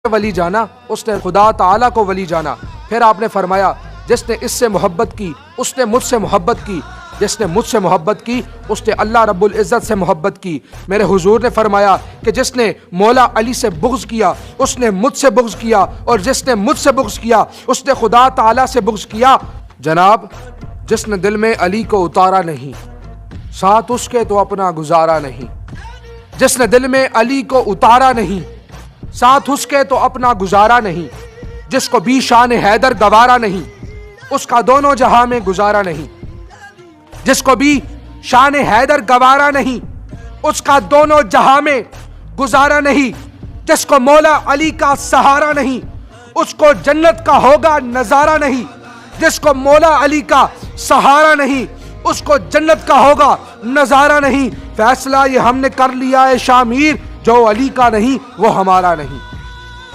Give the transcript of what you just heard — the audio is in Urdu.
ولی جانا، اس نے خدا تعالیٰ کو ولی جانا۔ پھر آپ نے فرمایا جس نے اس سے محبت کی اس نے مجھ سے محبت کی، جس نے مجھ سے محبت کی اس نے اللہ رب العزت سے محبت کی۔ میرے حضور نے فرمایا کہ جس نے مولا علی سے بغض کیا اس نے مجھ سے بغض کیا، اور جس نے مجھ سے بغض کیا اس نے خدا تعالیٰ سے بغض کیا۔ جناب، جس نے دل میں علی کو اتارا نہیں ساتھ اس کے تو اپنا گزارا نہیں، جس نے دل میں علی کو اتارا نہیں ساتھ اس کے تو اپنا گزارا نہیں، جس کو بھی شان حیدر گوارا نہیں اس کا دونوں جہاں میں گزارا نہیں، جس کو بھی شان حیدر گوارا نہیں اس کا دونوں جہاں میں گزارا نہیں، جس کو مولا علی کا سہارا نہیں اس کو جنت کا ہوگا نظارہ نہیں، جس کو مولا علی کا سہارا نہیں اس کو جنت کا ہوگا نظارہ نہیں۔ فیصلہ یہ ہم نے کر لیا ہے شامیر، جو علی کا نہیں وہ ہمارا نہیں۔